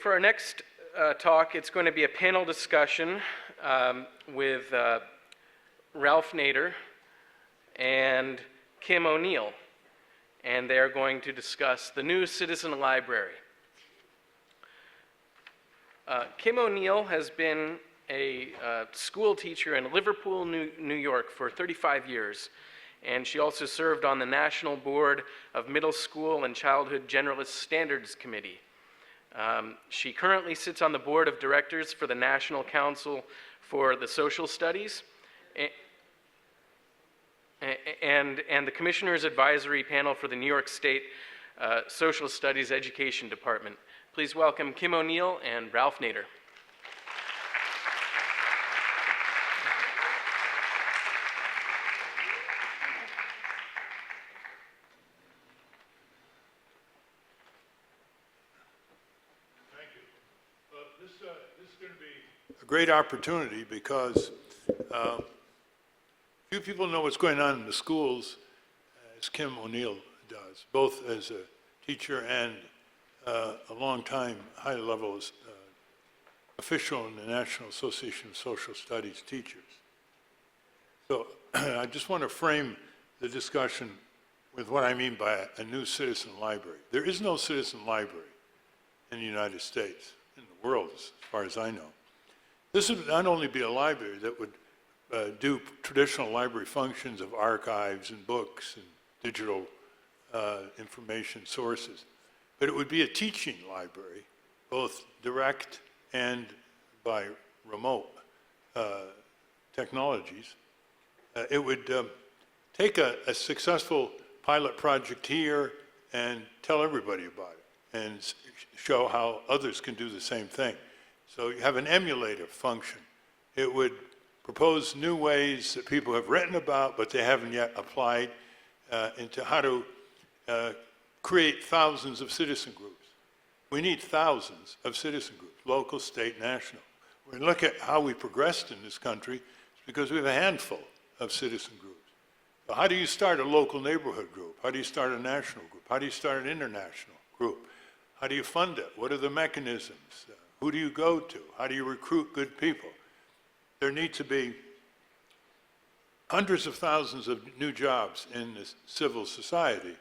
For our next talk, it's going to be a panel discussion with Ralph Nader and Kim O'Neill, and they are going to discuss the new Citizen Library. Kim O'Neill has been a school teacher in Liverpool, New York for 35 years, and she also served on the National Board of Middle School and Childhood Generalist Standards Committee. She currently sits on the board of directors for the National Council for the Social Studies and the Commissioner's Advisory Panel for the New York State Social Studies Education Department. Please welcome Kim O'Neill and Ralph Nader. Great opportunity because few people know what's going on in the schools as Kim O'Neill does, both as a teacher and a long-time high-level official in the National Association of Social Studies Teachers. So I just want to frame the discussion with what I mean by a new citizen library. There is no citizen library in the United States, in the world as far as I know. This would not only be a library that would do traditional library functions of archives and books and digital information sources, but it would be a teaching library, both direct and by remote technologies. It would take a successful pilot project here and tell everybody about it and show how others can do the same thing. So you have an emulator function. It would propose new ways that people have written about, but they haven't yet applied into how to create thousands of citizen groups. We need thousands of citizen groups, local, state, national. When we look at how we progressed in this country, it's because we have a handful of citizen groups. So how do you start a local neighborhood group? How do you start a national group? How do you start an international group? How do you fund it? What are the mechanisms? Who do you go to? How do you recruit good people? There need to be hundreds of thousands of new jobs in this civil society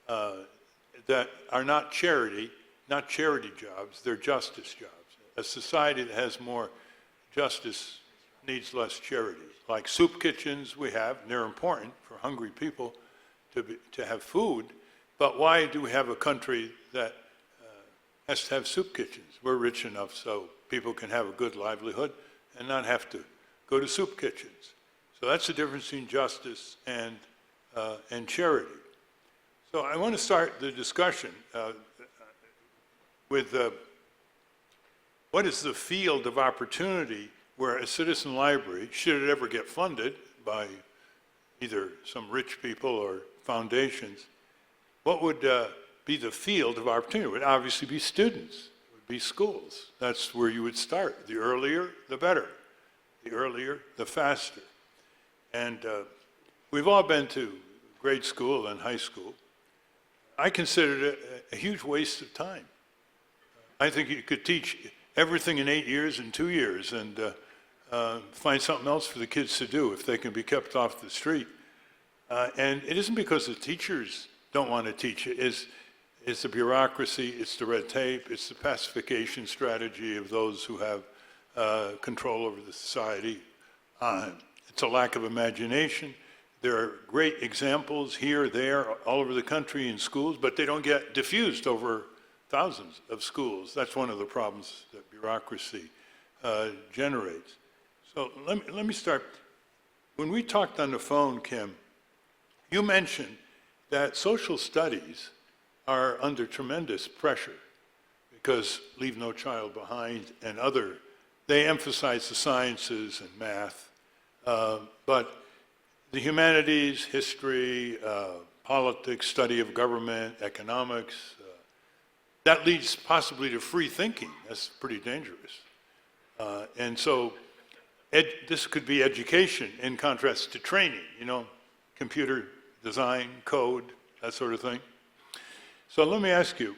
that are not charity jobs, they're justice jobs. A society that has more justice needs less charity. Like soup kitchens we have, and they're important for hungry people to have food, but why do we have a country that has to have soup kitchens? We're rich enough so people can have a good livelihood and not have to go to soup kitchens. So that's the difference between justice and charity. So I want to start the discussion with what is the field of opportunity where a citizen library, should it ever get funded by either some rich people or foundations, what would be the field of opportunity? It would obviously be students, it would be schools. That's where you would start. The earlier, the better. The earlier, the faster. And we've all been to grade school and high school. I considered it a huge waste of time. I think you could teach everything in 8 years in 2 years and find something else for the kids to do if they can be kept off the street. And it isn't because the teachers don't want to teach it. It's the bureaucracy, it's the red tape, it's the pacification strategy of those who have control over the society. It's a lack of imagination. There are great examples here, there, all over the country in schools, but they don't get diffused over thousands of schools. That's one of the problems that bureaucracy generates. So let me start. When we talked on the phone, Kim, you mentioned that social studies are under tremendous pressure because Leave No Child Behind and they emphasize the sciences and math, but the humanities, history, politics, study of government, economics, that leads possibly to free thinking. That's pretty dangerous. And so this could be education in contrast to training, computer design, code, that sort of thing. So let me ask you,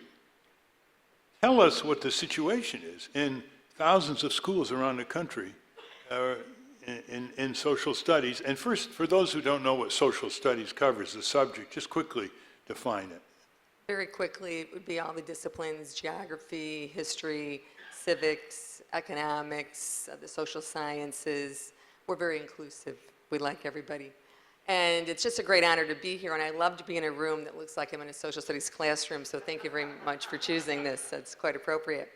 Tell us what the situation is in thousands of schools around the country in social studies. And first, for those who don't know what social studies covers, the subject, just quickly define it. Very quickly, it would be all the disciplines: geography, history, civics, economics, the social sciences. We're very inclusive. We like everybody. And it's just a great honor to be here, and I love to be in a room that looks like I'm in a social studies classroom, so thank you very much for choosing this. That's quite appropriate.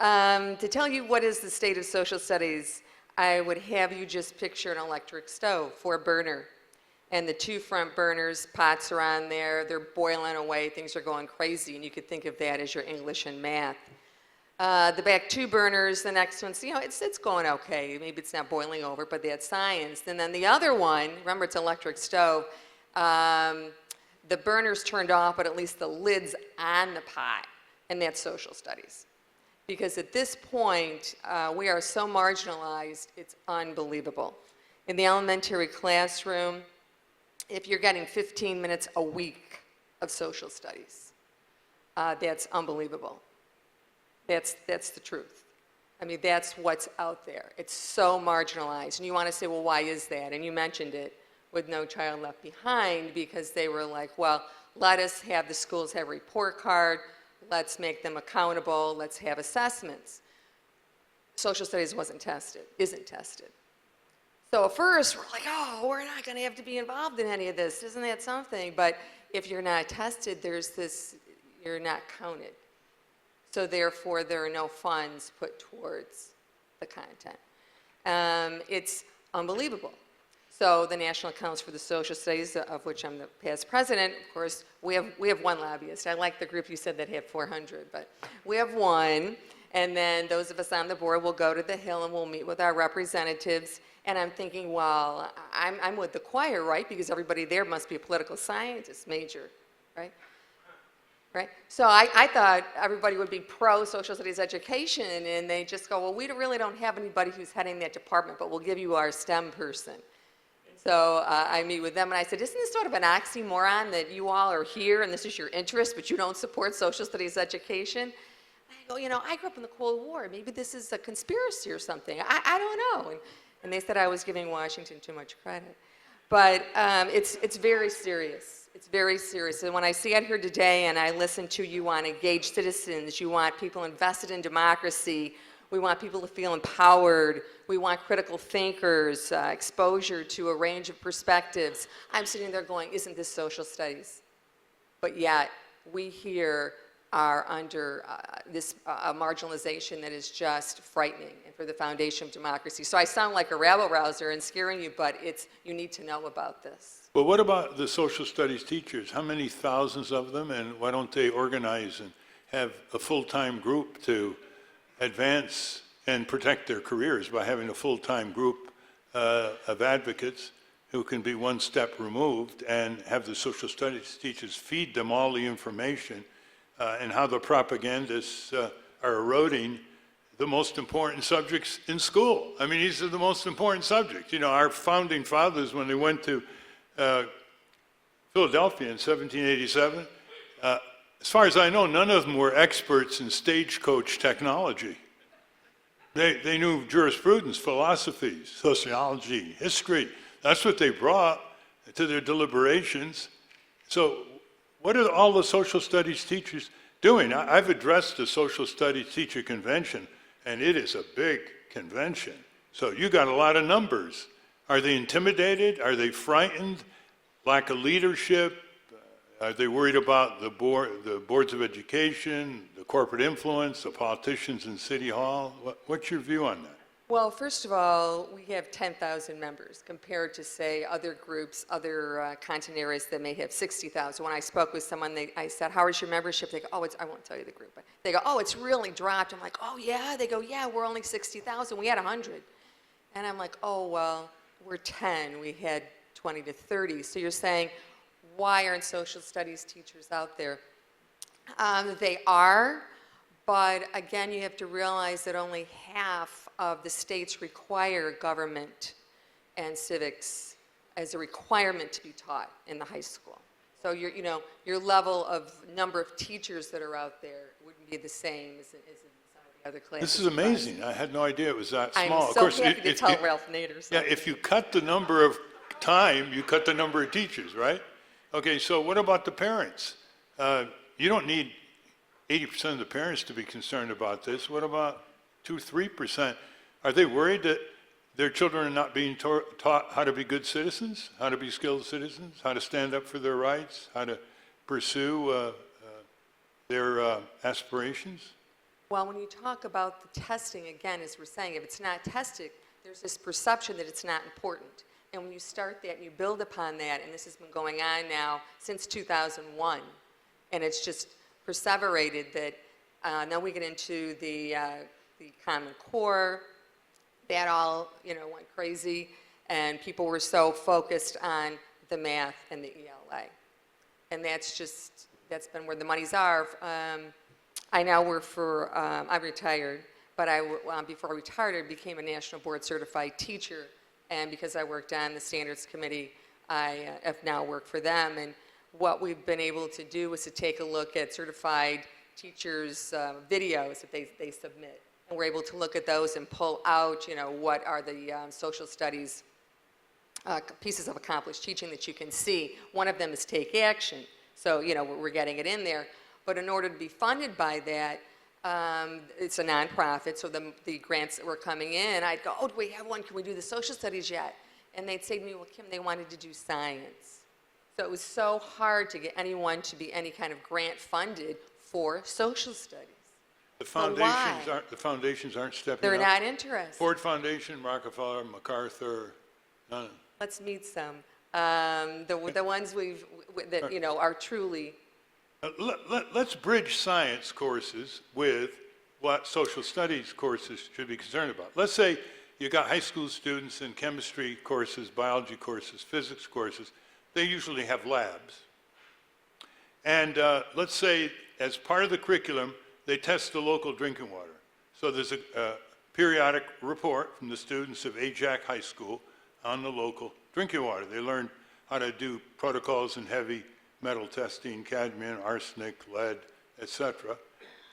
To tell you what is the state of social studies, I would have you just picture an electric stove, 4-burner. And the 2 front burners, pots are on there, they're boiling away, things are going crazy, and you could think of that as your English and math. The back 2 burners, the next one's, it's going okay. Maybe it's not boiling over, but that's science. And then the other one, remember it's electric stove, the burner's turned off, but at least the lid's on the pot, and that's social studies. Because at this point, we are so marginalized, it's unbelievable. In the elementary classroom, if you're getting 15 minutes a week of social studies, that's unbelievable. That's the truth. I mean, that's what's out there. It's so marginalized. And you want to say, well, why is that? And you mentioned it with No Child Left Behind, because they were like, well, let us have the schools have a report card. Let's make them accountable. Let's have assessments. Social studies isn't tested. So at first, we're like, oh, we're not going to have to be involved in any of this. Isn't that something? But if you're not tested, you're not counted. So therefore, there are no funds put towards the content. It's unbelievable. So the National Accounts for the Social Studies, of which I'm the past president, of course, we have one lobbyist. I like the group you said that had 400, but we have one. And then those of us on the board will go to the Hill and we'll meet with our representatives. And I'm thinking, well, I'm with the choir, right? Because everybody there must be a political scientist major, right? Right? So I thought everybody would be pro-social studies education, and they just go, well, we really don't have anybody who's heading that department, but we'll give you our STEM person. So I meet with them, and I said, isn't this sort of an oxymoron that you all are here, and this is your interest, but you don't support social studies education? And I go, I grew up in the Cold War. Maybe this is a conspiracy or something. I don't know. And they said I was giving Washington too much credit. But it's very serious. It's very serious. And when I see it here today and I listen to you want engaged citizens, you want people invested in democracy, we want people to feel empowered, we want critical thinkers, exposure to a range of perspectives. I'm sitting there going, isn't this social studies? But yet, we here are under this marginalization that is just frightening and for the foundation of democracy. So I sound like a rabble-rouser and scaring you, but you need to know about this. Well, what about the social studies teachers? How many thousands of them, and why don't they organize and have a full-time group to advance and protect their careers by having a full-time group of advocates who can be one step removed and have the social studies teachers feed them all the information and how the propagandists are eroding the most important subjects in school. I mean, these are the most important subjects. Our founding fathers, when they went to Philadelphia in 1787, as far as I know, none of them were experts in stagecoach technology. They knew jurisprudence, philosophy, sociology, history. That's what they brought to their deliberations. So what are all the social studies teachers doing? I've addressed the social studies teacher convention, and it is a big convention. So you got a lot of numbers. Are they intimidated? Are they frightened? Lack of leadership? Are they worried about the boards of education, the corporate influence, the politicians in City Hall? What's your view on that? Well, first of all, we have 10,000 members compared to, say, other groups, other content areas that may have 60,000. When I spoke with someone, I said, how is your membership? They go, oh, I won't tell you the group. But they go, oh, it's really dropped. I'm like, oh, yeah? They go, yeah, we're only 60,000. We had 100. And I'm like, oh, well, we're 10. We had 20 to 30. So you're saying, why aren't social studies teachers out there? They are, but again, you have to realize that only half of the states require government and civics as a requirement to be taught in the high school. So your level of number of teachers that are out there wouldn't be be the same as in some of the other classes. This is amazing. I had no idea it was that I'm small. Of so course, happy to it- tell it- Ralph Nader Yeah, something. if you cut the number of time, you cut the number of teachers, right? Okay, so what about the parents? You don't need 80% of the parents to be concerned about this. What about 2, 3%? Are they worried that their children are not being taught how to be good citizens, how to be skilled citizens, how to stand up for their rights, how to pursue their aspirations? Well, when you talk about the testing, again, as we're saying, if it's not tested, there's this perception that it's not important. And when you start that and you build upon that, and this has been going on now since 2001, and it's just perseverated that now we get into the Common Core, that all, went crazy, and people were so focused on the math and the ELA. And that's been where the monies are. I now work for, I'm retired, but before I retired, I became a national board certified teacher. And because I worked on the standards committee, I have now worked for them. And what we've been able to do is to take a look at certified teachers' videos that they submit. And we're able to look at those and pull out, what are the social studies pieces of accomplished teaching that you can see. One of them is take action. So, we're getting it in there. But in order to be funded by that, it's a nonprofit, so the grants that were coming in, I'd go, oh, do we have one? Can we do the social studies yet? And they'd say to me, well, Kim, they wanted to do science. So it was so hard to get anyone to be any kind of grant funded for social studies. The why? foundations aren't stepping They're up. not interested. Ford Foundation, Rockefeller, MacArthur, none. Let's meet some. The ones that are truly. Let's bridge science courses with what social studies courses should be concerned about. Let's say you got high school students in chemistry courses, biology courses, physics courses. They usually have labs. And let's say as part of the curriculum, they test the local drinking water. So there's a periodic report from the students of Ajax High School on the local drinking water. They learn how to do protocols in heavy metal testing, cadmium, arsenic, lead, etc.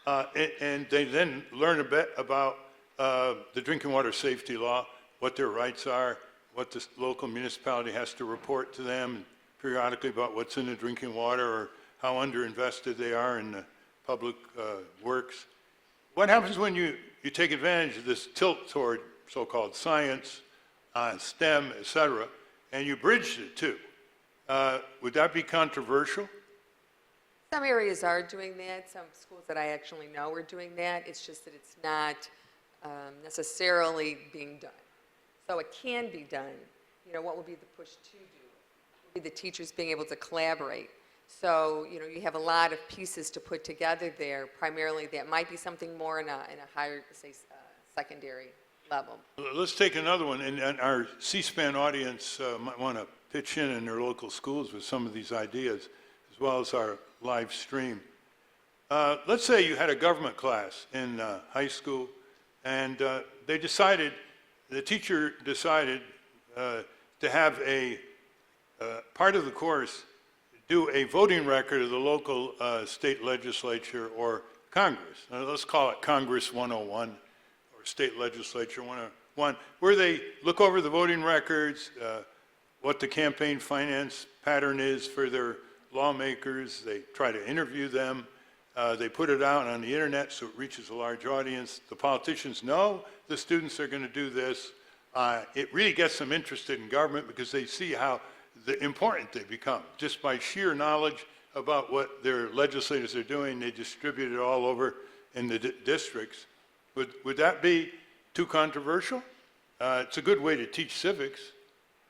And they then learn a bit about the drinking water safety law, what their rights are, what the local municipality has to report to them, and periodically about what's in the drinking water or how underinvested they are in the public works. What happens when you take advantage of this tilt toward so-called science, STEM, etc., and you bridge the two? Would that be controversial? Some areas are doing that. Some schools that I actually know are doing that. It's just that it's not necessarily being done. So it can be done. What would be the push to do it? Would be the teachers being able to collaborate. So, you have a lot of pieces to put together there. Primarily, that might be something more in a higher, say, secondary level. Let's take another one, and our C-SPAN audience might want to pitch in their local schools with some of these ideas, as well as our live stream. Let's say you had a government class in high school, and the teacher decided to have a part of the course do a voting record of the local state legislature or Congress. Let's call it Congress 101 or state legislature 101, where they look over the voting records, what the campaign finance pattern is for their lawmakers. They try to interview them. They put it out on the internet so it reaches a large audience. The politicians know the students are going to do this. It really gets them interested in government because they see how important they become. Just by sheer knowledge about what their legislators are doing, they distribute it all over in the districts. Would that be too controversial? It's a good way to teach civics.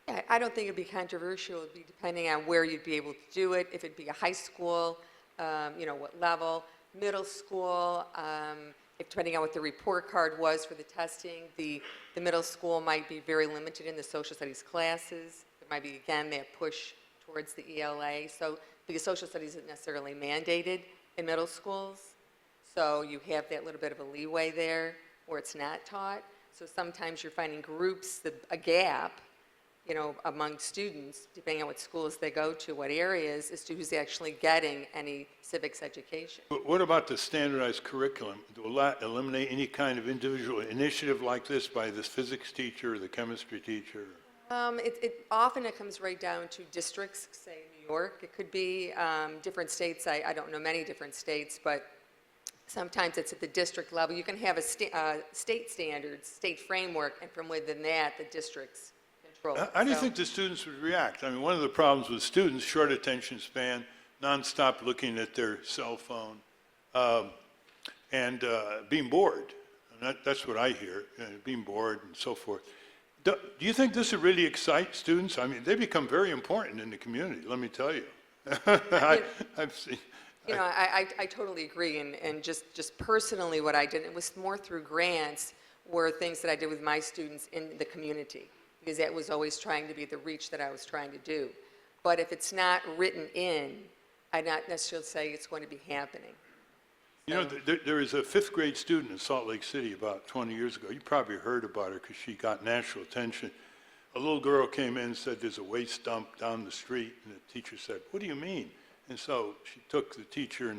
Yeah, I don't think it'd be controversial. It'd be depending on where you'd be able to do it. If it'd be a high school, what level, middle school, depending on what the report card was for the testing, the middle school might be very limited in the social studies classes. There might be, again, that push towards the ELA. So, because social studies isn't necessarily mandated in middle schools, so you have that little bit of a leeway there where it's not taught. So sometimes you're finding groups, a gap, among students, depending on what schools they go to, what areas, as to who's actually getting any civics education. But what about the standardized curriculum? Will that eliminate any kind of individual initiative like this by this physics teacher or the chemistry teacher? Often it comes right down to districts, say New York. It could be different states. I don't know many different states, but sometimes it's at the district level. You can have a state standards, state framework, and from within that, the districts control. How do you think the students would react? I mean, one of the problems with students, short attention span, nonstop looking at their cell phone, and being bored. And that's what I hear, being bored and so forth. Do you think this would really excite students? I mean, they become very important in the community, let me tell you. I've seen. I totally agree, and just personally what I did, it was more through grants, were things that I did with my students in the community, because that was always trying to be the reach that I was trying to do. But if it's not written in, I'd not necessarily say it's going to be happening. You know, there is a fifth grade student in Salt Lake City about 20 years ago. You probably heard about her because she got national attention. A little girl came in and said, there's a waste dump down the street, and the teacher said, what do you mean? And so she took the teacher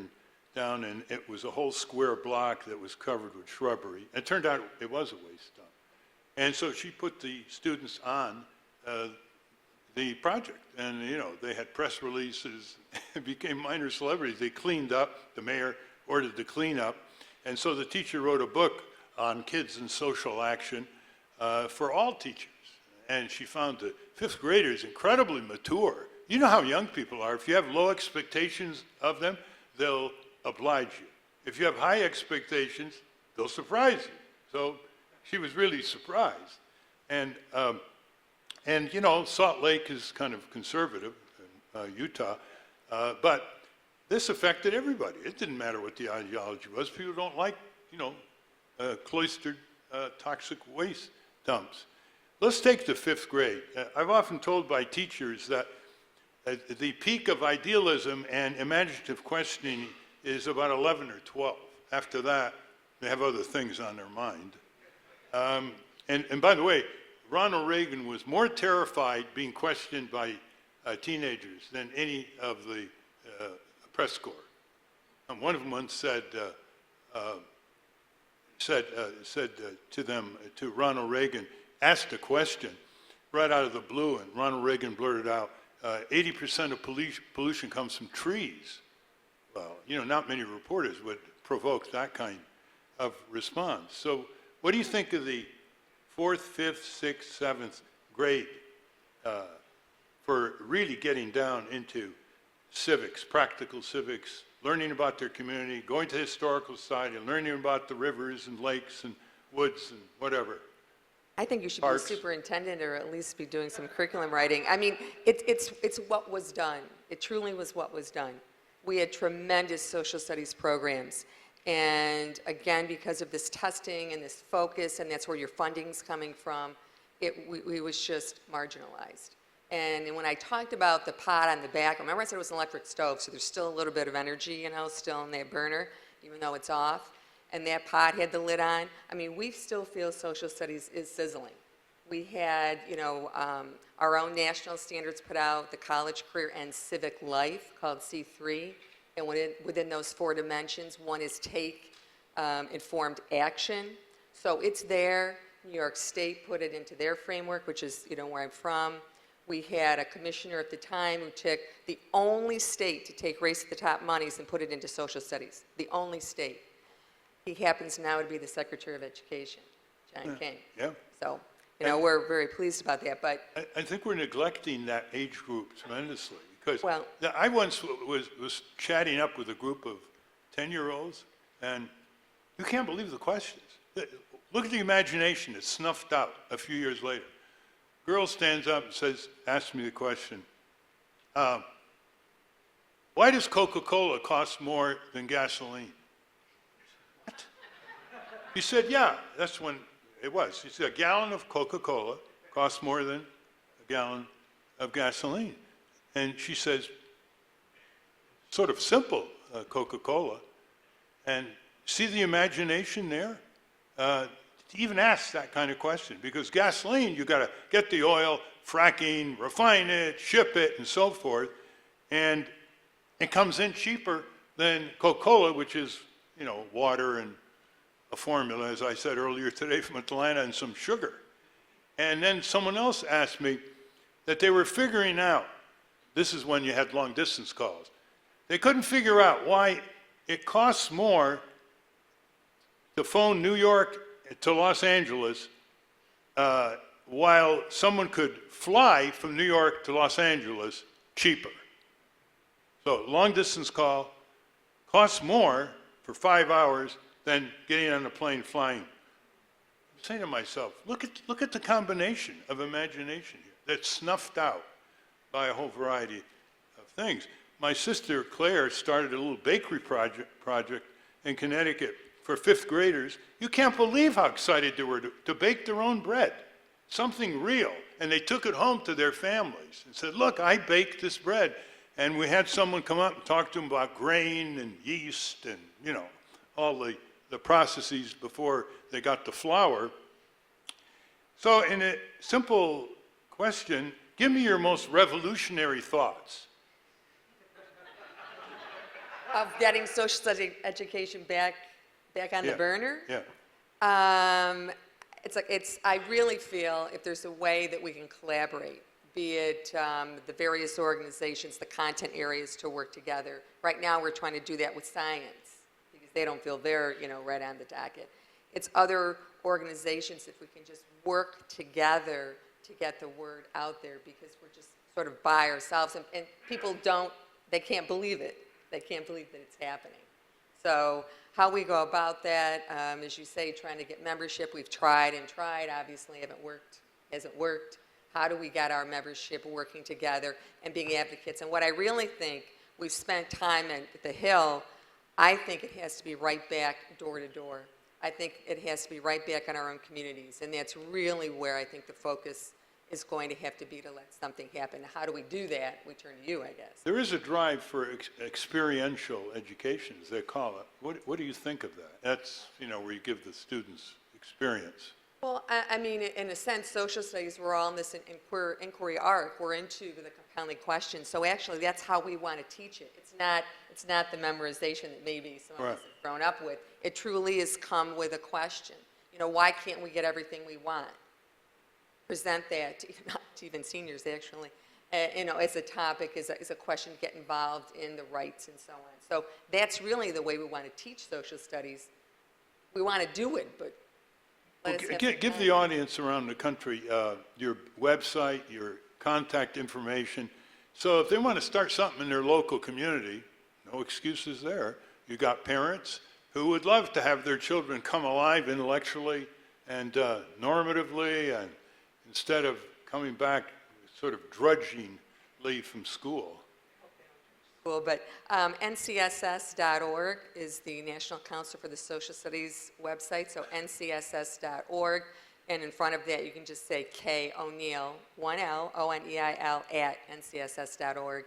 down, and it was a whole square block that was covered with shrubbery. It turned out it was a waste dump. And so she put the students on the project. And, they had press releases. It became minor celebrities. They cleaned up. The mayor ordered the cleanup. And so the teacher wrote a book on kids and social action for all teachers. And she found the fifth graders incredibly mature. You know how young people are. If you have low expectations of them, they'll oblige you. If you have high expectations, they'll surprise you. So she was really surprised. And Salt Lake is kind of conservative, Utah, but this affected everybody. It didn't matter what the ideology was. People don't like, cloistered toxic waste dumps. Let's take the fifth grade. I've often told by teachers that the peak of idealism and imaginative questioning is about 11 or 12. After that, they have other things on their mind. And by the way, Ronald Reagan was more terrified being questioned by teenagers than any of the press corps. And one of them once said to Ronald Reagan, asked a question right out of the blue, and Ronald Reagan blurted out, 80% of pollution comes from trees. Well, not many reporters would provoke that kind of response. So what do you think of the 4th, 5th, 6th, 7th grade for really getting down into civics, practical civics, learning about their community, going to the historical society, and learning about the rivers and lakes and woods and whatever? I think you should Parks. be a superintendent, or at least be doing some curriculum writing. I mean, it's what was done. It truly was what was done. We had tremendous social studies programs. And again, because of this testing and this focus, and that's where your funding's coming from, we was just marginalized. And when I talked about the pot on the back, remember I said it was an electric stove, so there's still a little bit of energy, still in that burner, even though it's off. And that pot had the lid on. I mean, we still feel social studies is sizzling. We had, our own national standards put out, the College Career and Civic Life, called C3. And within those 4 dimensions, one is take informed action. So it's there. New York State put it into their framework, which is, where I'm from. We had a commissioner at the time who took the only state to take Race at the Top monies and put it into social studies. The only state. He happens now to be the Secretary of Education, John King. Yeah. So, we're very pleased about that. But I think we're neglecting that age group tremendously, because Well- I once was chatting up with a group of 10-year-olds, and you can't believe the questions. Look at the imagination. It's snuffed out a few years later. Girl stands up and asks me the question, why does Coca-Cola cost more than gasoline? What? He said, yeah, that's when it was. He said, a gallon of Coca-Cola costs more than a gallon of gasoline. And she says, sort of simple, Coca-Cola. And see the imagination there? to even ask that kind of question, because gasoline, you got to get the oil, fracking, refine it, ship it, and so forth, and it comes in cheaper than Coca-Cola, which is, you know, water and a formula, as I said earlier today, from Atlanta, and some sugar. And then someone else asked me that they were figuring out, this is when you had long distance calls, they couldn't figure out why it costs more to phone New York to Los Angeles while someone could fly from New York to Los Angeles cheaper. So long distance call costs more for 5 hours than getting on a plane flying. I'm saying to myself, look at the combination of imagination here that's snuffed out by a whole variety of things. My sister Claire started a little bakery project in Connecticut for 5th graders. You can't believe how excited they were to bake their own bread, something real. And they took it home to their families and said, look, I baked this bread. And we had someone come up and talk to them about grain and yeast and, you know, all the processes before they got the flour. So in a simple question, give me your most revolutionary thoughts. Of getting social studies education back on the burner? Yeah. I really feel if there's a way that we can collaborate, be it the various organizations, the content areas to work together. Right now, we're trying to do that with science because they don't feel they're, you know, right on the docket. It's other organizations, if we can just work together to get the word out there, because we're just sort of by ourselves, and people they can't believe it. They can't believe that it's happening. So how we go about that, as you say, trying to get membership, we've tried and tried, obviously hasn't worked. How do we get our membership working together and being advocates? And what I really think, we've spent time at the Hill, I think it has to be right back door to door. I think it has to be right back in our own communities, and that's really where I think the focus is going to have to be to let something happen. How do we do that? We turn to you, I guess. There is a drive for experiential education, as they call it. What do you think of that? That's, you know, where you give the students experience. Well, I mean, in a sense, social studies, we're all in this inquiry arc. We're into the compelling questions. So actually, that's how we want to teach it. It's not the memorization that maybe some of us have grown up with. It truly has come with a question. You know, why can't we get everything we want? Present that to even seniors, actually, you know, as a topic, as a question, get involved in the rights and so on. So that's really the way we want to teach social studies. We want to do it, but give the audience around the country your website, your contact information. So if they want to start something in their local community, no excuses there. You got parents who would love to have their children come alive intellectually and normatively, and instead of coming back sort of drudgingly from school. Cool, but NCSS.org is the National Council for the Social Studies website, so NCSS.org, and in front of that you can just say K. O'Neill, 1L, O-N-E-I-L, at NCSS.org,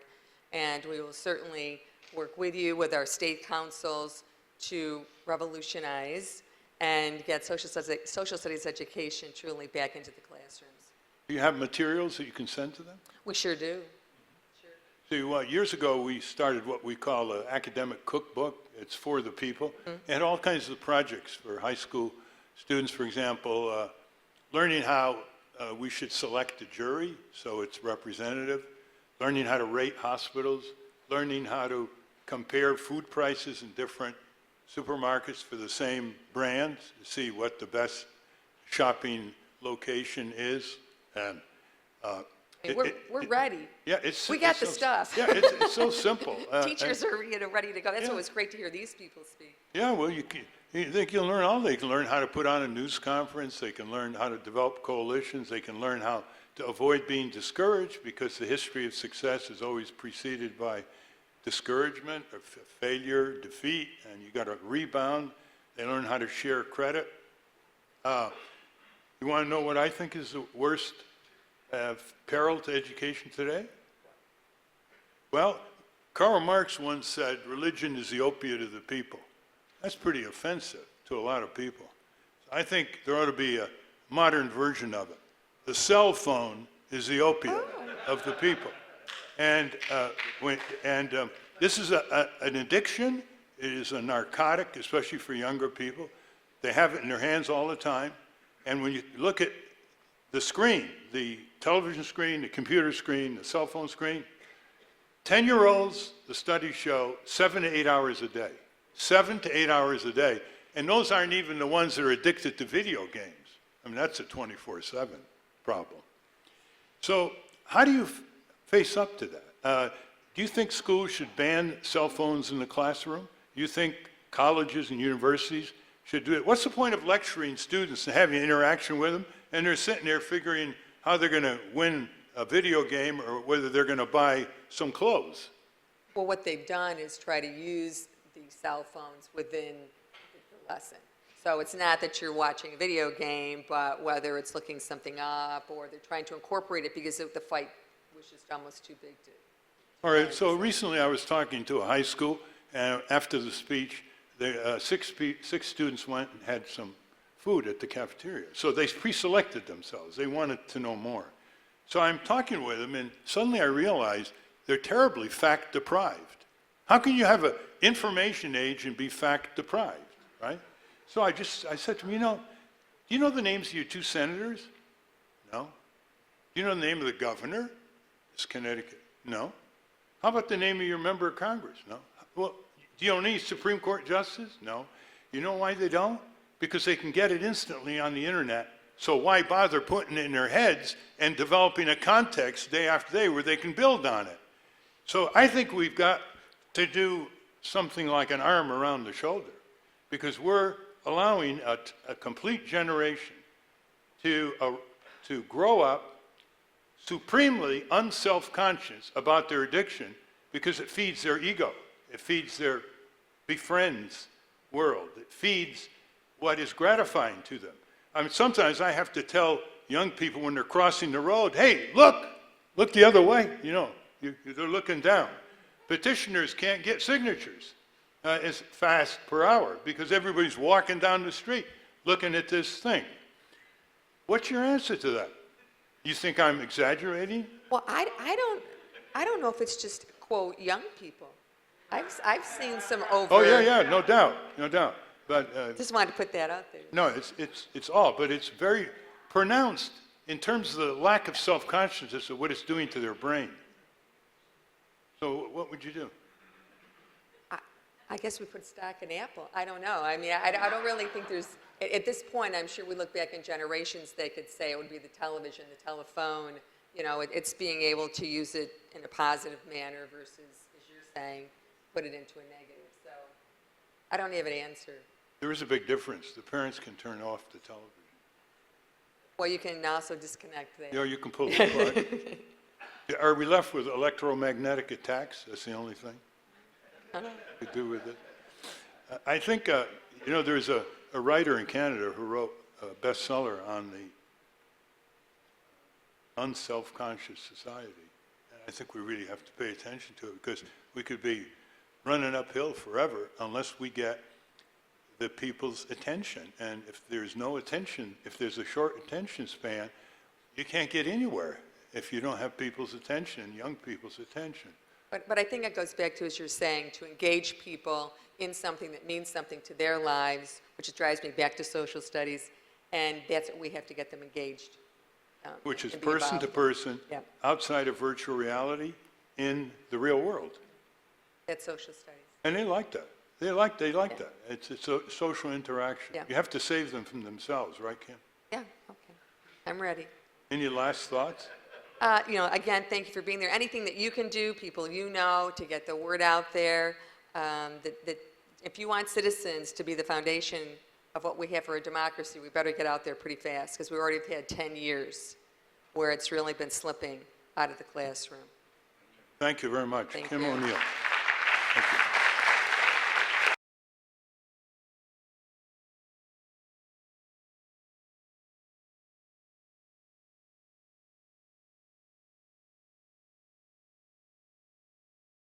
and we will certainly work with you, with our state councils, to revolutionize and get social studies education truly back into the classrooms. Do you have materials that you can send to them? We sure do. See, years ago, we started what we call an academic cookbook. It's for the people. It had all kinds of projects for high school students, for example, learning how we should select a jury so it's representative, learning how to rate hospitals, learning how to compare food prices in different supermarkets for the same brand to see what the best shopping location is. And we're ready. Yeah, we got the stuff. Yeah, it's so simple. Teachers are ready to go. That's why it's great to hear these people speak. Yeah, well, they can learn all. They can learn how to put on a news conference. They can learn how to develop coalitions. They can learn how to avoid being discouraged, because the history of success is always preceded by discouragement, or failure, defeat, and you got to rebound. They learn how to share credit. You want to know what I think is the worst peril to education today? Well, Karl Marx once said, religion is the opiate of the people. That's pretty offensive to a lot of people. I think there ought to be a modern version of it. The cell phone is the opiate of the people. And, this is an addiction. It is a narcotic, especially for younger people. They have it in their hands all the time. And when you look at the screen, the television screen, the computer screen, the cell phone screen, 10-year-olds, the studies show, 7 to 8 hours a day. 7 to 8 hours a day. And those aren't even the ones that are addicted to video games. I mean, that's a 24/7 problem. So how do you face up to that? Do you think schools should ban cell phones in the classroom? Do you think colleges and universities should do it? What's the point of lecturing students and having interaction with them, and they're sitting there figuring how they're going to win a video game or whether they're going to buy some clothes? Well, what they've done is try to use the cell phones within the lesson. So it's not that you're watching a video game, but whether it's looking something up or they're trying to incorporate it because the fight was just almost too big to. All right, so recently I was talking to a high school, and after the speech, six students went and had some food at the cafeteria. So they pre-selected themselves. They wanted to know more. So I'm talking with them, and suddenly I realized they're terribly fact-deprived. How can you have an information age and be fact-deprived, right? So I said to them, do you know the names of your 2 senators? No. Do you know the name of the governor? It's Connecticut. No. How about the name of your member of Congress? No. Well, do you know any Supreme Court justice? No. You know why they don't? Because they can get it instantly on the internet. So why bother putting it in their heads and developing a context day after day where they can build on it? So I think we've got to do something like an arm around the shoulder, because we're allowing a complete generation to grow up supremely unself-conscious about their addiction because it feeds their ego. It feeds their befriends world. It feeds what is gratifying to them. I mean, sometimes I have to tell young people when they're crossing the road, hey, look the other way. They're looking down. Petitioners can't get signatures as fast per hour because everybody's walking down the street looking at this thing. What's your answer to that? You think I'm exaggerating? Well, I don't know if it's just, quote, young people. I've seen some over. Oh, yeah, no doubt. But just wanted to put that out there. no, it's all, but it's very pronounced in terms of the lack of self-consciousness of what it's doing to their brain. So what would you do? I guess we put stock in Apple. I don't know. I mean, I don't really think there's, at this point, I'm sure we look back in generations, they could say it would be the television, the telephone. It's being able to use it in a positive manner versus, as you're saying, put it into a negative. So I don't have an answer. There is a big difference. The parents can turn off the television. Well, you can also disconnect that. You know, you can pull the plug. Are we left with electromagnetic attacks? That's the only thing to do with it. I think, there's a writer in Canada who wrote a bestseller on the unself-conscious society. And I think we really have to pay attention to it because we could be running uphill forever unless we get the people's attention. And if there's no attention, if there's a short attention span, you can't get anywhere if you don't have people's attention, young people's attention. But I think it goes back to, as you're saying, to engage people in something that means something to their lives, which drives me back to social studies, and that's what we have to get them engaged. Which is person to person, outside of virtual reality, in the real world. That's social studies. And they like that. They like that. It's a social interaction. Yeah. You have to save them from themselves, right, Kim? Yeah, okay. I'm ready. Any last thoughts? Again, thank you for being there. Anything that you can do, people to get the word out there, that if you want citizens to be the foundation of what we have for a democracy, we better get out there pretty fast because we already have had 10 years where it's really been slipping out of the classroom. Thank you very much. Thank Kim you. O'Neill.